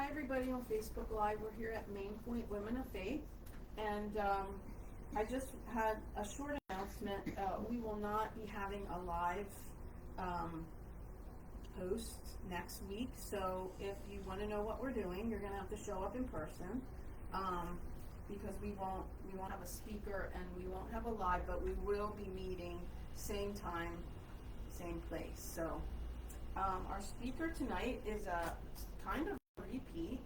everybody on Facebook Live. We're here at Main Point Women of Faith, and I just had a short announcement. We will not be having a live post next week, so if you want to know what we're doing, you're going to have to show up in person, because we won't have a speaker and we won't have a live, but we will be meeting same time, same place. So our speaker tonight is a kind of repeat.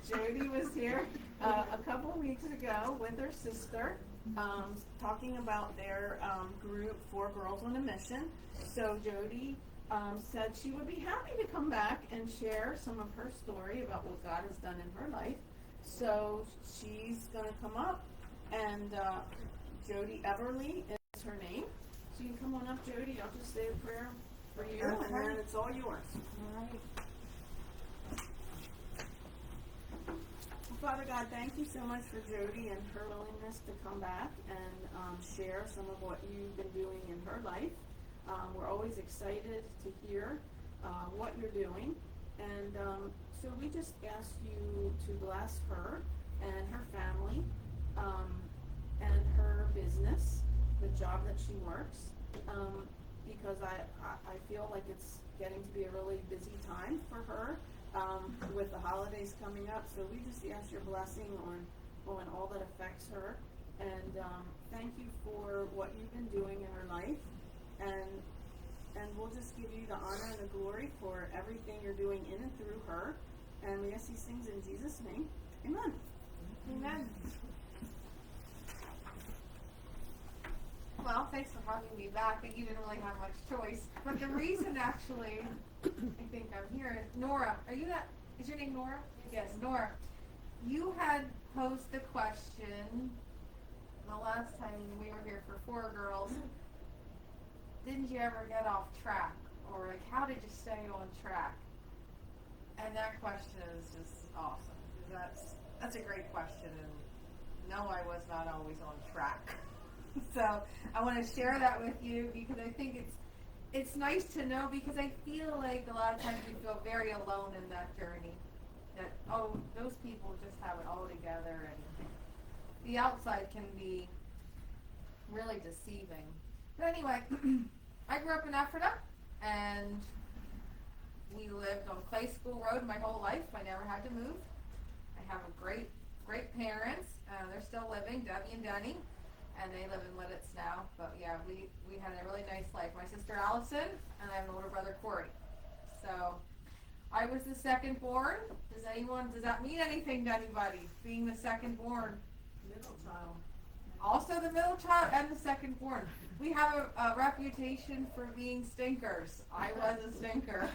Jody was here a couple weeks ago with her sister, talking about their group, 4 Girls on a Mission. So Jody said she would be happy to come back and share some of her story about what God has done in her life. So she's going to come up, and Jody Eberly is her name. So you can come on up, Jody. I'll just say a prayer for you, and then it's all yours. All right. Father God, thank you so much for Jody and her willingness to come back and share some of what you've been doing in her life. We're always excited to hear what you're doing. And so we just ask you to bless her and her family and her business, the job that she works, because I feel like it's getting to be a really busy time for her. With the holidays coming up, so we just ask your blessing on all that affects her, and thank you for what you've been doing in her life, and we'll just give you the honor and the glory for everything you're doing in and through her, and we ask these things in Jesus' name. Amen. Amen. Well, thanks for having me back. You didn't really have much choice. But the reason, actually, I think I'm here is Nora. Are you that? Is your name Nora? Yes, Nora. You had posed the question the last time we were here for 4 Girls. Didn't you ever get off track? Or, like, how did you stay on track? And that question is just awesome. That's a great question. And no, I was not always on track. So I want to share that with you because I think it's nice to know, because I feel like a lot of times we feel very alone in that journey. That, oh, those people just have it all together, and the outside can be really deceiving. But anyway, I grew up in Ephrata, and we lived on Clay School Road my whole life. I never had to move. I have a great parents. They're still living, Debbie and Denny. And they live in Lidditz now. But yeah, we had a really nice life. My sister Allison, and I have an older brother Corey. So I was the second born. Does that mean anything to anybody, being the second born? Middle child. Also the middle child and the second born. We have a reputation for being stinkers. I was a stinker.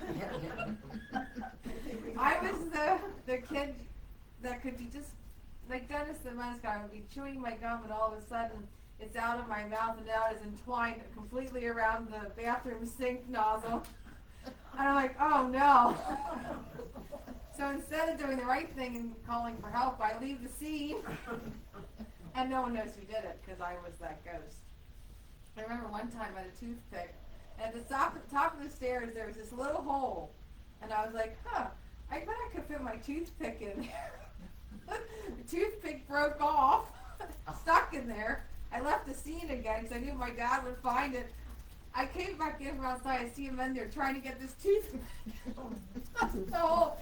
I was the kid that could be just like Dennis the Menace guy. I would be chewing my gum, and all of a sudden it's out of my mouth, and now it's entwined completely around the bathroom sink nozzle. And I'm like, oh no. So instead of doing the right thing and calling for help, I leave the scene, and no one knows who did it because I was that ghost. I remember one time I had a toothpick, and at the top of the stairs there was this little hole, and I was like, I bet I could fit my toothpick in there. The toothpick broke off, stuck in there. I left the scene again because I knew my dad would find it. I came back in from outside. I see him in there trying to get this toothpick. So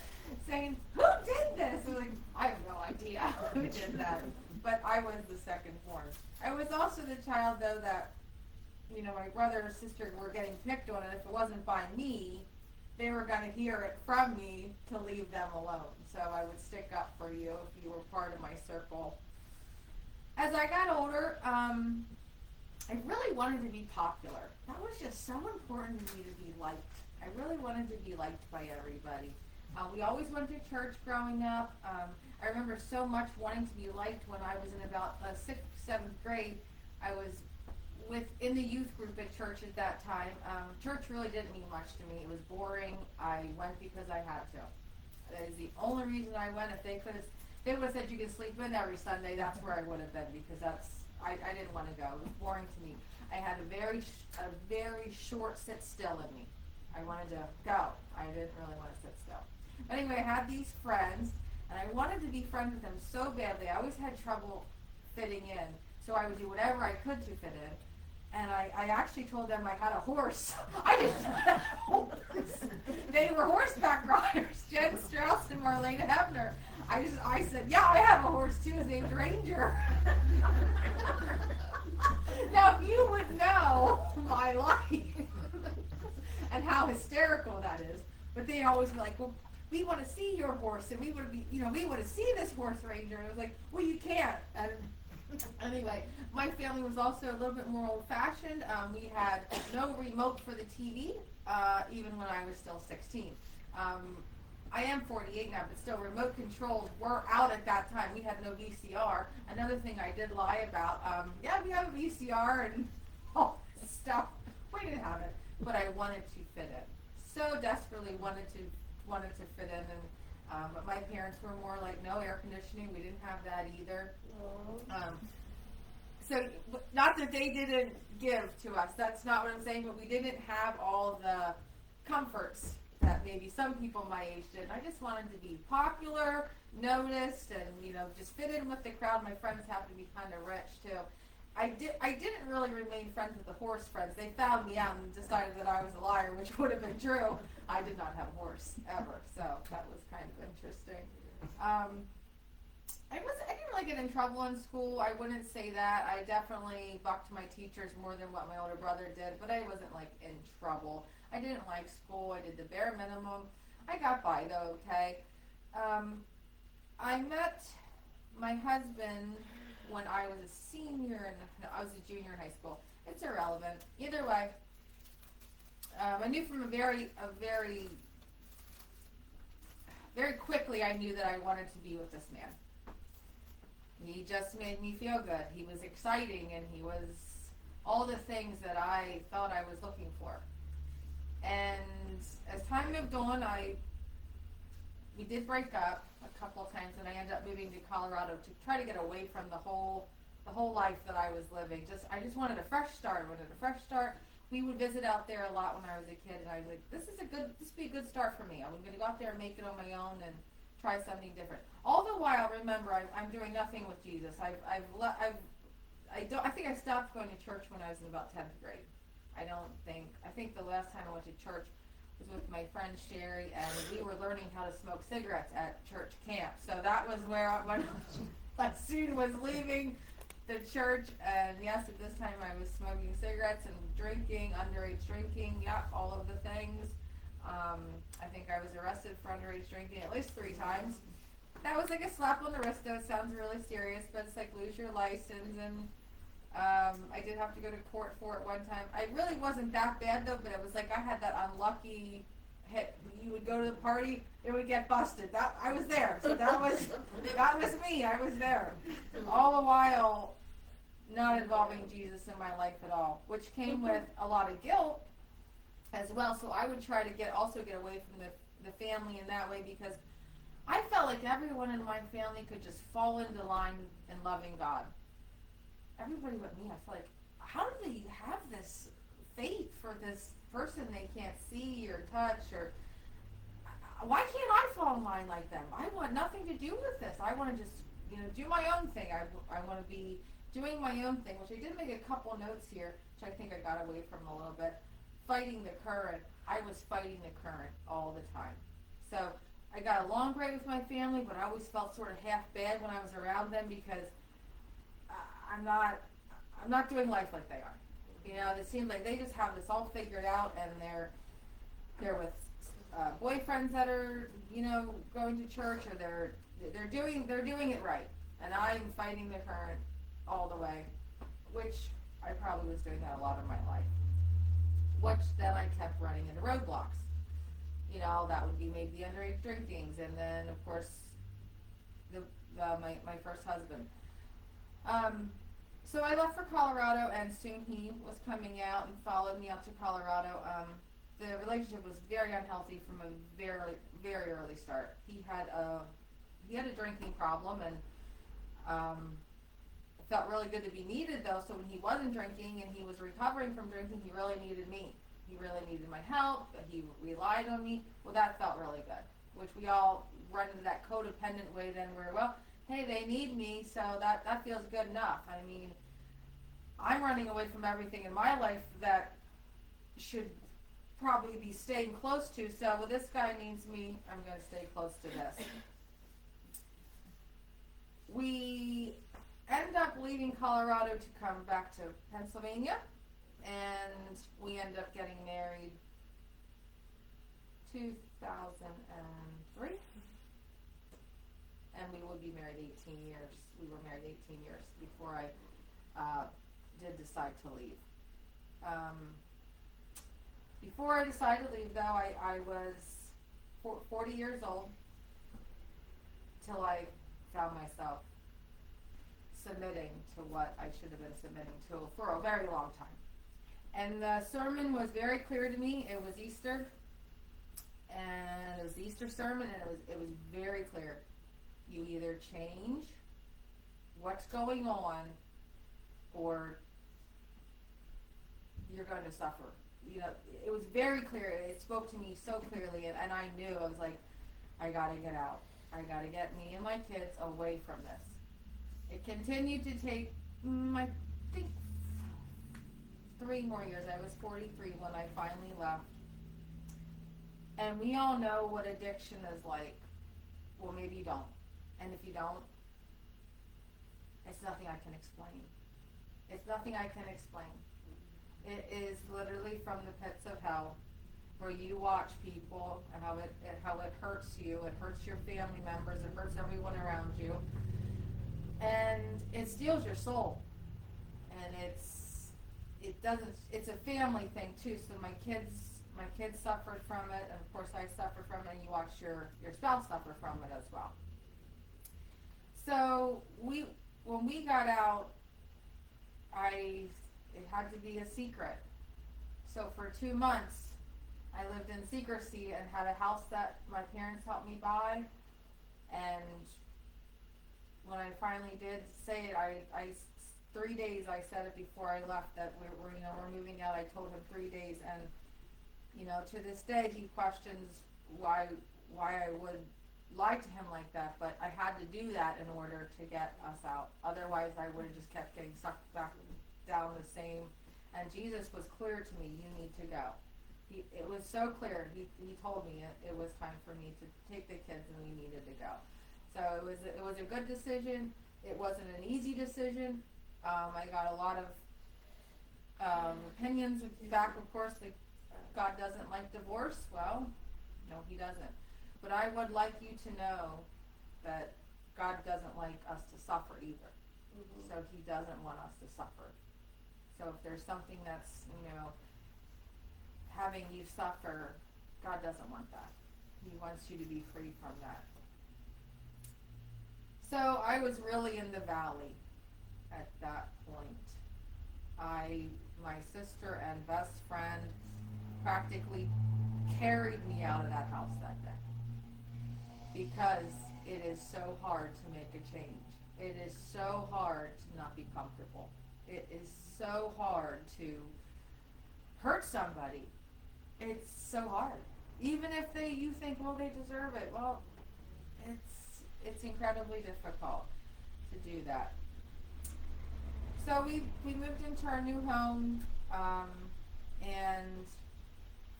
saying, "Who did this?" I was like, "I have no idea who did that." But I was the second born. I was also the child, though, that my brother and sister were getting picked on, and if it wasn't by me, they were going to hear it from me to leave them alone. So I would stick up for you if you were part of my circle. As I got older, I really wanted to be popular. That was just so important to me to be liked. I really wanted to be liked by everybody. We always went to church growing up. I remember so much wanting to be liked when I was in about 6th, 7th grade. I was in the youth group at church at that time. Church really didn't mean much to me. It was boring. I went because I had to. That is the only reason I went. If they would have said you can sleep in every Sunday, that's where I would have been, because I didn't want to go. It was boring to me. I had a very short sit still in me. I wanted to go. I didn't really want to sit still. Anyway, I had these friends, and I wanted to be friends with them so badly. I always had trouble fitting in, so I would do whatever I could to fit in. And I actually told them I had a horse. I didn't have a horse. They were horseback riders, Jen Strauss and Marlena Hebner. I said, yeah, I have a horse too, named Ranger. Now, you would know my life and how hysterical that is. But they always be like, well, we want to see your horse, and we want to see this horse, Ranger. And I was like, well, you can't. And anyway, my family was also a little bit more old-fashioned. We had no remote for the TV, even when I was still 16. I am 48 now, but still, remote controls were out at that time. We had no VCR. Another thing I did lie about, yeah, we have a VCR and all this stuff. We didn't have it, but I wanted to fit in. So desperately wanted to fit in, and but my parents were more like, no air conditioning. We didn't have that either. So not that they didn't give to us. That's not what I'm saying. But we didn't have all the comforts that maybe some people my age did. I just wanted to be popular, noticed, and just fit in with the crowd. My friends happened to be kind of rich too. I didn't really remain friends with the horse friends. They found me out and decided that I was a liar, which would have been true. I did not have a horse ever, so that was kind of interesting. I didn't really get in trouble in school. I wouldn't say that. I definitely bucked my teachers more than what my older brother did, but I wasn't like in trouble. I didn't like school. I did the bare minimum. I got by though, okay? I met my husband when I was a senior and I was a junior in high school. It's irrelevant. Either way, I knew from a very quickly I knew that I wanted to be with this man. He just made me feel good. He was exciting, and he was all the things that I thought I was looking for. And as time moved on, we did break up a couple of times, and I ended up moving to Colorado to try to get away from the whole life that I was living. I just wanted a fresh start. We would visit out there a lot when I was a kid, and I was like, this would be a good start for me. I'm going to go out there and make it on my own and try something different. All the while, remember, I'm doing nothing with Jesus. I think I stopped going to church when I was in about 10th grade. I think the last time I went to church was with my friend Sherry, and we were learning how to smoke cigarettes at church camp. So that was where when my student was leaving the church, and yes, at this time I was smoking cigarettes and drinking, underage drinking, all of the things. I think I was arrested for underage drinking at least 3 times. That was like a slap on the wrist, though. It sounds really serious, but it's like lose your license, and I did have to go to court for it one time. I really wasn't that bad, though, but it was like I had that unlucky hit. You would go to the party, it would get busted. I was there, so that was me. I was there. All the while, not involving Jesus in my life at all, which came with a lot of guilt as well. So I would try to get away from the family in that way, because I felt like everyone in my family could just fall into line in loving God. Everybody but me. I feel like, how do they have this faith for this person they can't see or touch, or why can't I fall in line like them? I want nothing to do with this. I want to just do my own thing. I want to be doing my own thing, which I did make a couple notes here, which I think I got away from a little bit. Fighting the current. I was fighting the current all the time. So I got along great with my family, but I always felt sort of half bad when I was around them, because I'm not doing life like they are. It seems like they just have this all figured out, and they're with boyfriends that are going to church, or they're doing it right, and I'm fighting the current all the way, which I probably was doing that a lot of my life. Which then I kept running into roadblocks. That would be maybe the underage drinkings, and then of course my first husband. So I left for Colorado, and soon he was coming out and followed me out to Colorado. The relationship was very unhealthy from a very, very early start. He had a drinking problem, and it felt really good to be needed, though. So when he wasn't drinking and he was recovering from drinking, he really needed me. He really needed my help. He relied on me. Well, that felt really good. which we all run into that codependent way then where, well, hey, they need me, so that feels good enough. I mean, I'm running away from everything in my life that should probably be staying close to, so well, this guy needs me, I'm going to stay close to this. We end up leaving Colorado to come back to Pennsylvania, and we end up getting married 2003, and we would be married 18 years. We were married 18 years before I did decide to leave. Before I decided to leave, though, I was 40 years old till I found myself submitting to what I should have been submitting to for a very long time. And the sermon was very clear to me. It was Easter, and it was the Easter sermon, and it was very clear. You either change what's going on, or you're going to suffer. You know, it was very clear. It spoke to me so clearly, and I knew. I was like, I got to get out. I got to get me and my kids away from this. It continued to take, I think, 3 more years. I was 43 when I finally left. And we all know what addiction is like. Well, maybe you don't. And if you don't, it's nothing I can explain. It's nothing I can explain. It is literally from the pits of hell, where you watch people and how it hurts you. It hurts your family members. It hurts everyone around you, and it steals your soul. And it's a family thing too. So my kids suffered from it, and of course I suffered from it. And you watch your spouse suffer from it as well. So when we got out, it had to be a secret. So for 2 months, I lived in secrecy and had a house that my parents helped me buy. And when I finally did say it, I 3 days I said it before I left that we're moving out. I told him 3 days, and to this day he questions why I would lie to him like that. But I had to do that in order to get us out. Otherwise, I would have just kept getting sucked back down the same. And Jesus was clear to me, you need to go. It was so clear. He told me it was time for me to take the kids, and we needed to go. So it was a good decision. It wasn't an easy decision. I got a lot of opinions back, of course, that God doesn't like divorce. Well, no, he doesn't. But I would like you to know that God doesn't like us to suffer either. Mm-hmm. So he doesn't want us to suffer. So if there's something that's, having you suffer, God doesn't want that. He wants you to be free from that. So I was really in the valley at that point. My sister and best friend practically carried me out of that house that day, because it is so hard to make a change. It is so hard to not be comfortable. It is so hard to hurt somebody. It's so hard. Even if you think, well, they deserve it. Well, it's incredibly difficult to do that. So we moved into our new home, and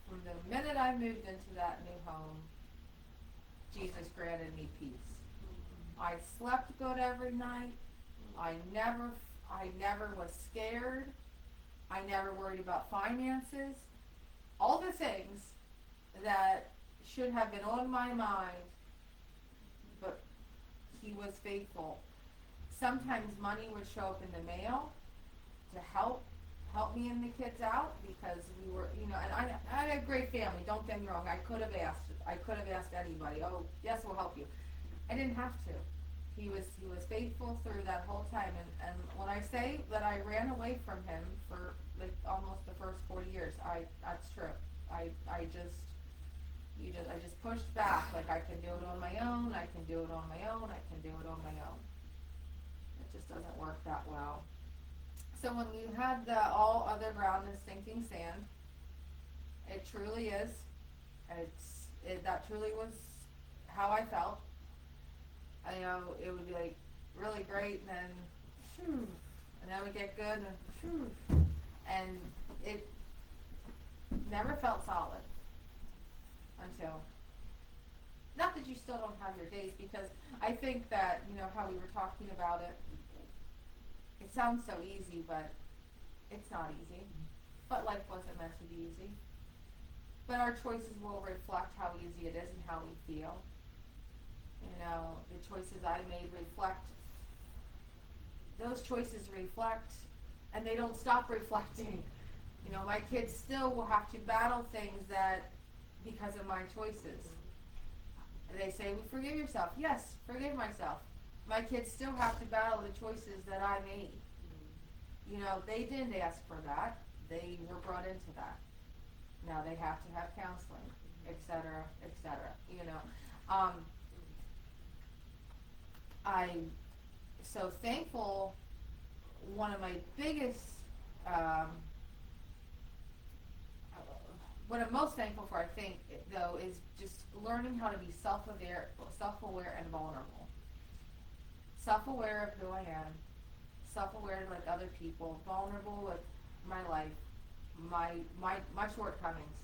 from the minute I moved into that new home, Jesus granted me peace. I slept good every night. I never was scared. I never worried about finances. All the things that should have been on my mind, but he was faithful. Sometimes money would show up in the mail to help me and the kids out, because we were, and I had a great family, don't get me wrong. I could have asked anybody, oh, yes, we'll help you. I didn't have to. He was faithful through that whole time, and when I say that I ran away from him for like almost the first 40 years, that's true. I just pushed back, like I can do it on my own, I can do it on my own, I can do it on my own. It just doesn't work that well. So when you had the all other ground is sinking sand, it truly is. That truly was how I felt. I know it would be like really great, and then phew, and then it would get good, and phew, and it never felt solid until, not that you still don't have your days, because I think that, you know, how we were talking about it, it sounds so easy, but it's not easy. But life wasn't meant to be easy. But our choices will reflect how easy it is and how we feel. You know, the choices I made reflect, those choices reflect, and they don't stop reflecting. You know, my kids still will have to battle things that, because of my choices. And they say, well, forgive yourself. Yes, forgive myself. My kids still have to battle the choices that I made. You know, they didn't ask for that. They were brought into that. Now they have to have counseling, etc., etc. You know, I'm so thankful. One of my biggest, what I'm most thankful for, I think, though, is just learning how to be self-aware and vulnerable. Self-aware of who I am, self-aware like other people, vulnerable with my life, my shortcomings,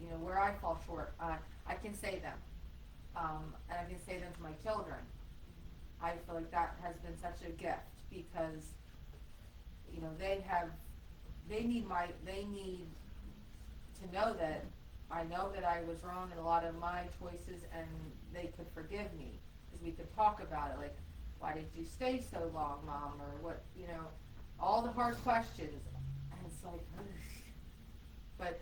you know, where I fall short. I can say them, and I can say them to my children. I feel like that has been such a gift, because, you know, they need to know that I know that I was wrong in a lot of my choices, and they could forgive me, because we could talk about it, like, why did you stay so long, Mom, or what, you know, all the hard questions, and it's like, but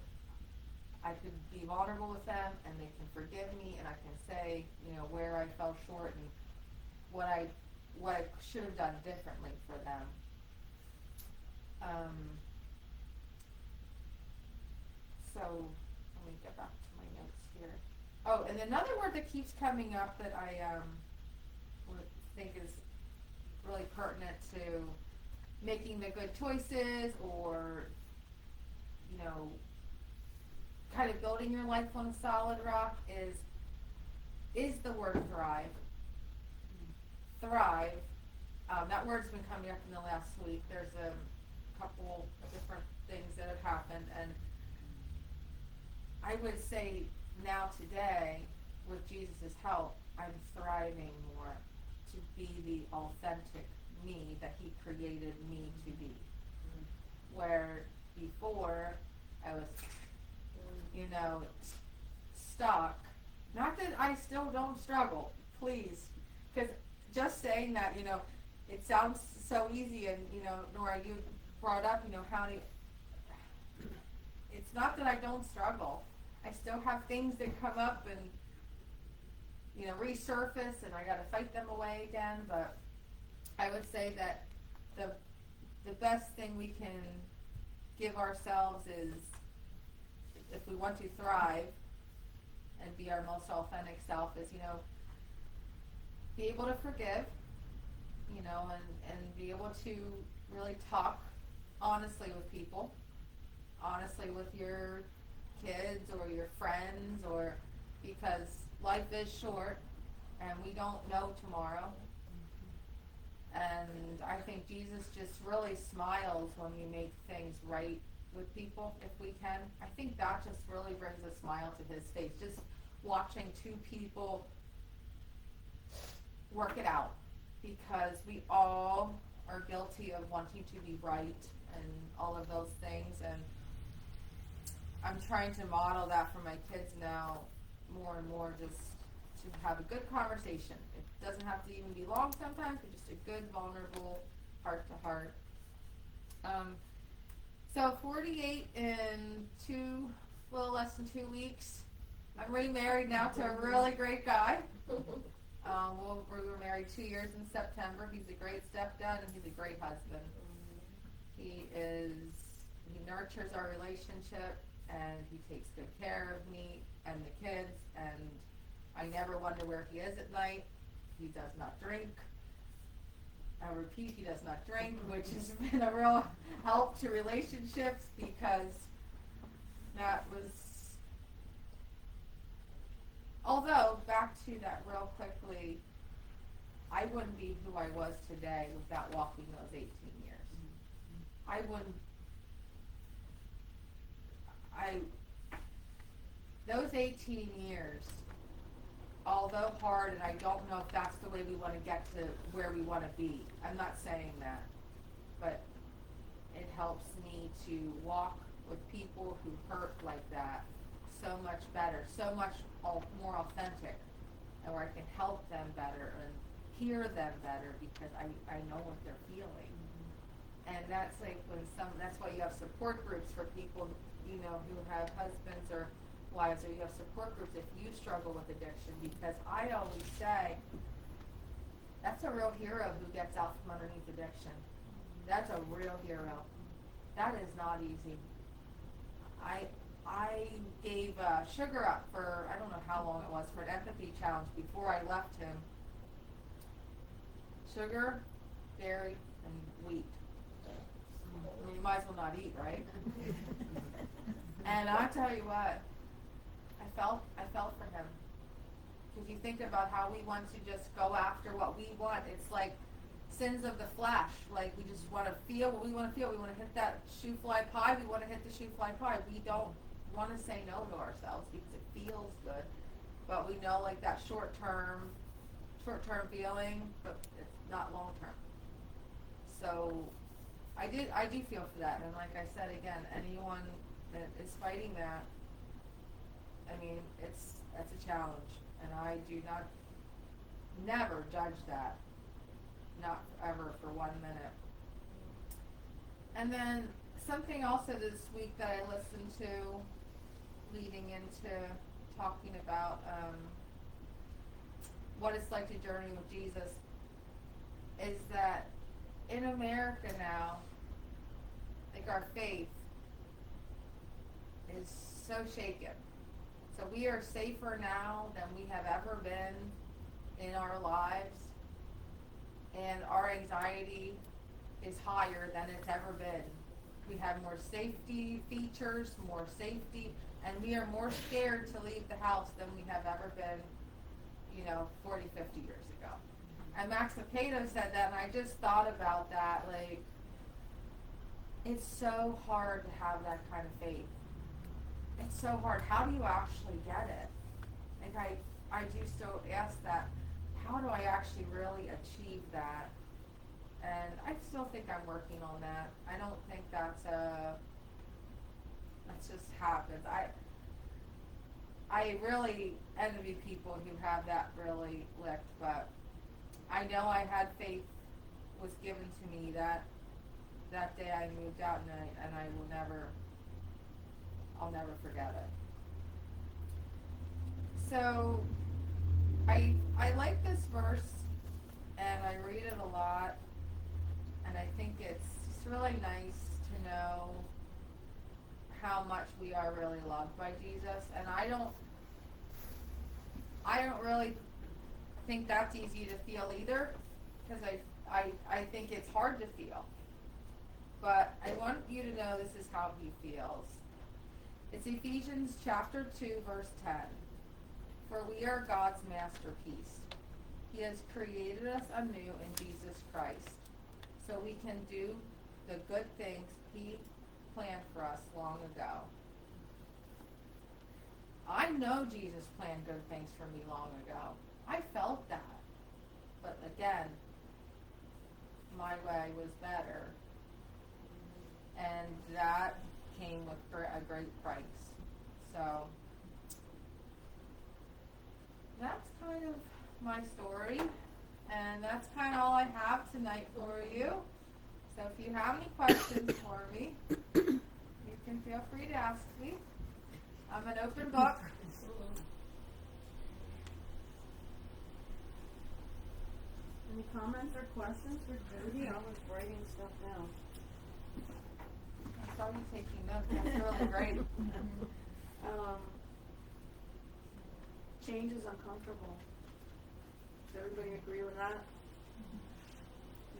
I could be vulnerable with them, and they can forgive me, and I can say, you know, where I fell short and what I should have done differently for them. So let me get back to my notes here. Oh, and another word that keeps coming up that I would think is really pertinent to making the good choices, or, you know, kind of building your life on a solid rock, is the word thrive. Thrive. That word's been coming up in the last week. There's a couple different things that have happened, and I would say now today, with Jesus' help, I'm thriving more to be the authentic me that He created me to be. Where before I was, you know, stuck. Not that I still don't struggle, please, because just saying that, you know, it sounds so easy, and, you know, Nora, you brought up, you know, how to, it's not that I don't struggle. I still have things that come up and, you know, resurface, and I got to fight them away again. But I would say that the best thing we can give ourselves is, if we want to thrive and be our most authentic self, is, you know, be able to forgive, you know, and be able to really talk honestly with people, honestly with your kids or your friends, or, because life is short and we don't know tomorrow. And I think Jesus just really smiles when we make things right with people, if we can. I think that just really brings a smile to His face, just watching two people work it out, because we all are guilty of wanting to be right and all of those things. And I'm trying to model that for my kids now more and more, just to have a good conversation. It doesn't have to even be long sometimes, but just a good, vulnerable, heart-to-heart. So 48 in a little less than 2 weeks. I'm remarried now to a really great guy. We were married 2 years in September. He's a great stepdad, and he's a great husband. He nurtures our relationship, and he takes good care of me and the kids, and I never wonder where he is at night. He does not drink. I repeat, he does not drink, which has been a real help to relationships, because that was, although back to that real quickly. I wouldn't be who I was today without walking those 18 years. I wouldn't. Those 18 years, although hard, and I don't know if that's the way we want to get to where we want to be. I'm not saying that, but it helps me to walk with people who hurt like that so much better, so much more authentic, and where I can help them better and hear them better because I know what they're feeling. And that's like that's why you have support groups for people, who have husbands or wives, or you have support groups if you struggle with addiction, because I always say that's a real hero who gets out from underneath addiction. That's a real hero. That is not easy. I gave sugar up for, I don't know how long it was, for an empathy challenge before I left him. Sugar, dairy, and wheat. I mean, you might as well not eat, right? And I tell you what, I felt for him. Because you think about how we want to just go after what we want. It's like sins of the flesh. Like we just want to feel what we want to feel. We want to hit that shoe fly pie. We want to hit the shoe fly pie. We don't want to say no to ourselves because it feels good. But we know like that short term feeling, but it's not long term. So I do feel for that. And like I said again, anyone that is fighting that, I mean, that's a challenge, and I do never judge that, not ever for 1 minute. And then something also this week that I listened to, leading into talking about what it's like to journey with Jesus, is that in America now, like our faith is so shaken. So we are safer now than we have ever been in our lives, and our anxiety is higher than it's ever been. We have more safety features, more safety, and we are more scared to leave the house than we have ever been, 40, 50 years ago. And Max Lucado said that, and I just thought about that, like, it's so hard to have that kind of faith. It's so hard. How do you actually get it? Like I do still ask that. How do I actually really achieve that? And I still think I'm working on that. I don't think that just happens. I really envy people who have that really licked, but I know I had faith was given to me that day I moved out, and I'll never forget it. So I like this verse, and I read it a lot, and I think it's just really nice to know how much we are really loved by Jesus. And I don't really think that's easy to feel either, because I think it's hard to feel. But I want you to know this is how he feels. It's Ephesians chapter 2, verse 10. For we are God's masterpiece. He has created us anew in Jesus Christ, so we can do the good things he planned for us long ago. I know Jesus planned good things for me long ago. I felt that. But again, my way was better. And that came with a great price. So that's kind of my story, and that's kind of all I have tonight for you. So if you have any questions for me, you can feel free to ask me. I'm an open book. Any comments or questions for Jody? I was writing stuff down. I saw you taking notes. That's really great. Change is uncomfortable. Does everybody agree with that?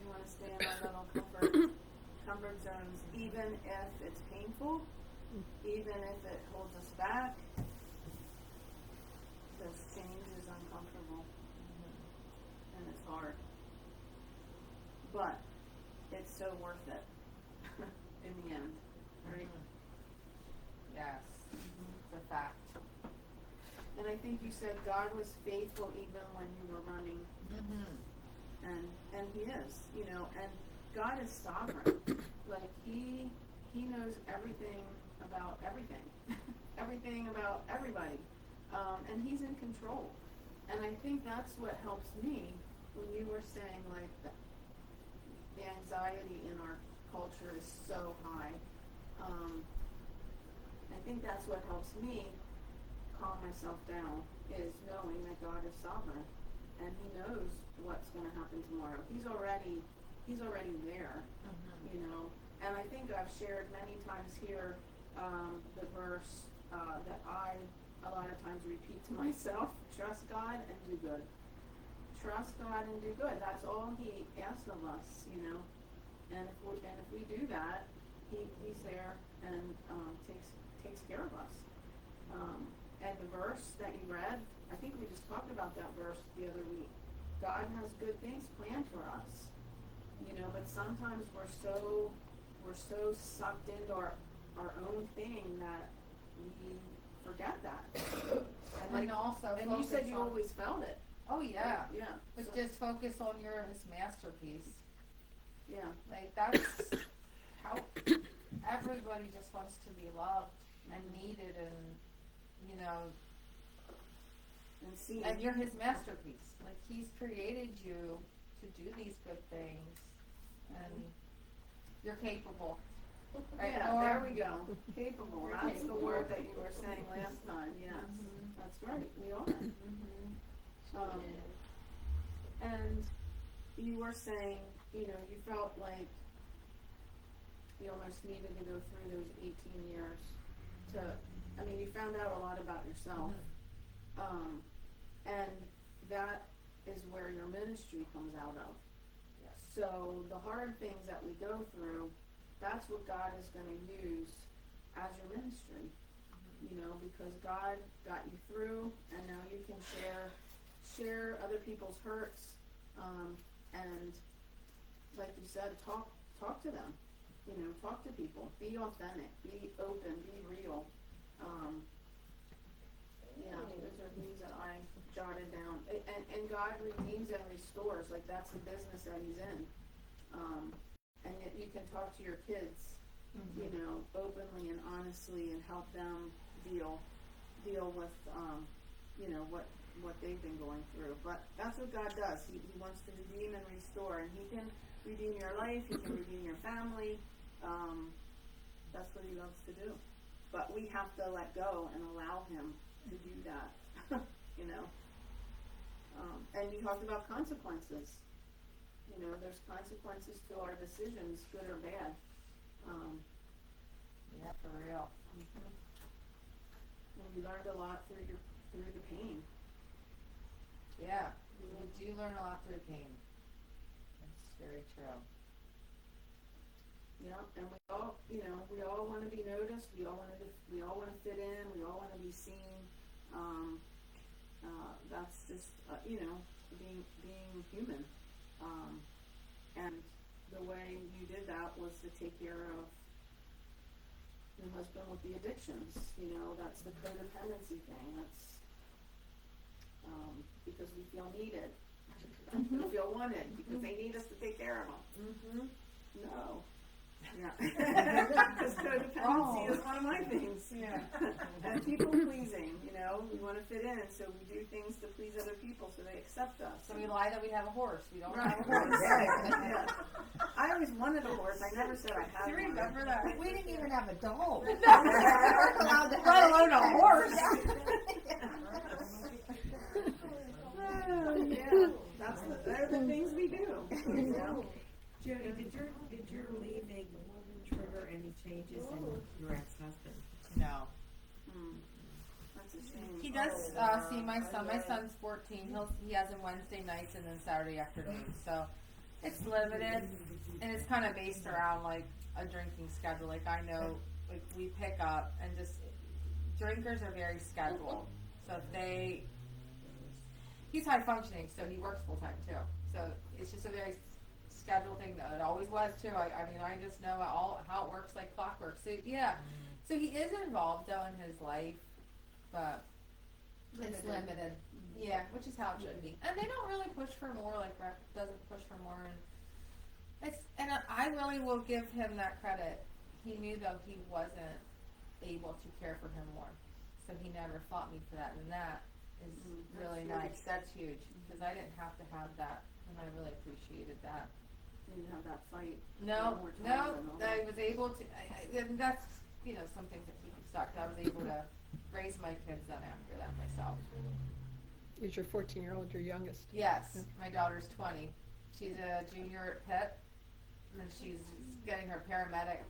You want to stay in our little comfort zones, even if it's painful, even if it holds us back, because change is uncomfortable. so worth it in the end, right? Yes, it's a fact. And I think you said God was faithful even when you were running, and He is, and God is sovereign. Like He knows everything about everything, everything about everybody, and He's in control. And I think that's what helps me when you were saying like the anxiety in our culture is so high. I think that's what helps me calm myself down, is knowing that God is sovereign and He knows what's going to happen tomorrow. He's already there, And I think I've shared many times here the verse that I a lot of times repeat to myself: trust God and do good. Trust God and do good. That's all He asks of us, And if we do that, He's there and takes care of us. And the verse that you read, I think we just talked about that verse the other week. God has good things planned for us, but sometimes we're so sucked into our own thing that we forget that. And also, and you said you always felt it. Oh yeah, yeah. But just focus on his masterpiece. Yeah, like that's how everybody just wants to be loved and needed, and and see. And you're his masterpiece. Like he's created you to do these good things, and you're capable. Right? Yeah, there we go. Capable. That's capable. The word that you were saying last time. Yes, that's right. We are. And you were saying, you felt like you almost needed to go through those 18 years you found out a lot about yourself. And that is where your ministry comes out of. Yes. So the hard things that we go through, that's what God is going to use as your ministry, because God got you through, and now you can share other people's hurts, and like you said, talk to them, talk to people, be authentic, be open, be real. Those are things that I jotted down. And God redeems and restores. Like that's the business that He's in. And yet you can talk to your kids, openly and honestly, and help them deal with, what they've been going through. But that's what God does. He wants to redeem and restore, and He can redeem your life. He can redeem your family. That's what He loves to do. But we have to let go and allow Him to do that, And you talked about consequences. There's consequences to our decisions, good or bad. Yeah, for real. And you learned a lot through the pain. Yeah, you do learn a lot through pain. That's very true. Yeah, and we all want to be noticed. We all want to fit in. We all want to be seen. That's just being human. And the way you did that was to take care of your husband with the addictions. That's the codependency thing. That's because we feel needed. We feel wanted because they need us to take care of them. No. Yeah. Because codependency is one of my things. Yeah. And people pleasing, we want to fit in, so we do things to please other people so they accept us. So we lie that we have a horse. We don't have a Right. horse. Yeah. I always wanted a horse. I never said I had one. Do you remember that? We didn't even have a dog. Let alone a horse. They're the things we do. Jody, did your leaving trigger any changes in your ex-husband? No. That's a shame. He does see my son. My son's 14. He has him Wednesday nights and then Saturday afternoons. So it's limited, and it's kind of based around like a drinking schedule. Like I know, like we pick up, and just drinkers are very scheduled. So if he's high functioning, so he works full time too. So it's just a very schedule thing, that it always was too. I mean, I just know how it works like clockwork. So yeah, so he is involved though in his life, but it's limited. Yeah, which is how it should be. And they don't really push for more, like rec doesn't push for more, and I really will give him that credit. He knew though he wasn't able to care for him more, so he never fought me for that, and that is really nice. That's huge, because I didn't have to have that, and I really appreciated that. You didn't have that fight. No, more time no, and all I that. was able to, and that's, you know, some things that keep me stuck. I was able to raise my kids then after that myself. Is your 14-year-old your youngest? Yes, Yeah. my daughter's 20. She's a junior at Pitt, and she's getting her paramedic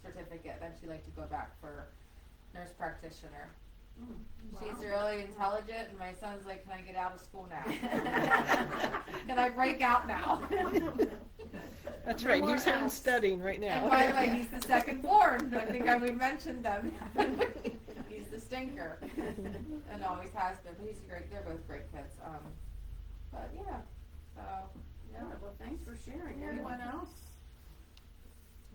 certificate. Then she'd like to go back for nurse practitioner. She's really intelligent, and my son's like, "Can I get out of school now? Can I break out now?" That's right. more He's home else. studying right now. And by the way, he's the second born. I think we mentioned them. He's the stinker, and always has been. But he's great. They're both great kids. But yeah, so Yeah, well, thanks for sharing. Yeah. Anyone else?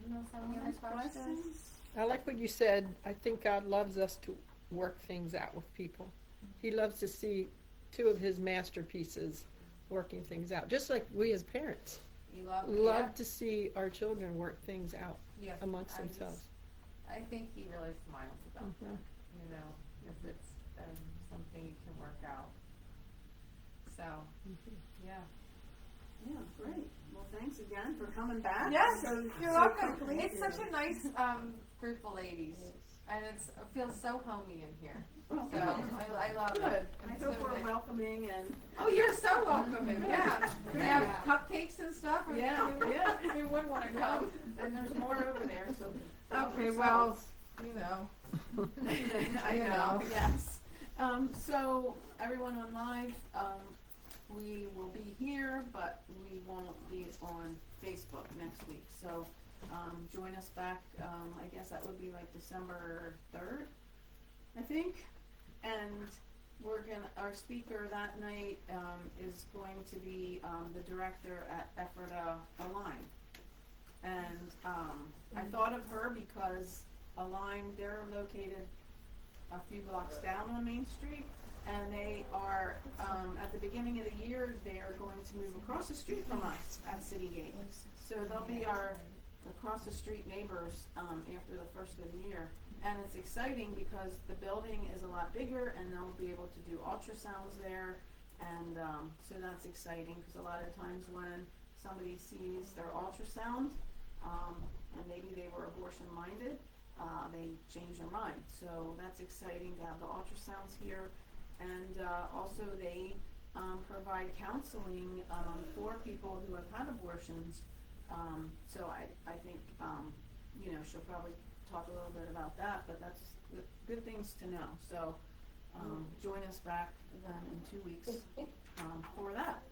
anyone else have any other Any questions? questions? I like what you said. I think God loves us to work things out with people. He loves to see two of his masterpieces working things out, just like we as parents You love love to see our children work things out yeah. amongst I themselves. I think he really smiles about Mhm. that. You know, if it's something you can work out. So yeah. Yeah, great. Well, thanks again for coming back. Yes, So- you're so welcome. quickly. It's such a nice group of ladies, and it feels so homey in here. Well, So I love good. it. I It's hope so we're nice. welcoming and. Oh, you're so welcoming. Yeah, we have Yeah. cupcakes and stuff. Yeah, yeah. You wouldn't want to come. And there's more over there, so. Okay, well, you know. I know, yes. So, everyone on live, we will be here, but we won't be on Facebook next week. So, join us back, I guess that would be like December 3rd, I think. And our speaker that night, is going to be, the director at Ephrata Align. And, I thought of her because Align, they're located a few blocks down on Main Street, and they are, at the beginning of the year, they are going to move across the street from us at City Gate. So they'll be our across the street neighbors, after the first of the year. And it's exciting because the building is a lot bigger, and they'll be able to do ultrasounds there, and, so that's exciting, because a lot of times when somebody sees their ultrasound, and maybe they were abortion minded, they change their mind. So that's exciting to have the ultrasounds here. And also they provide counseling for people who have had abortions. So I think, you know, she'll probably talk a little bit about that, but that's good things to know. So join us back then in 2 weeks for that.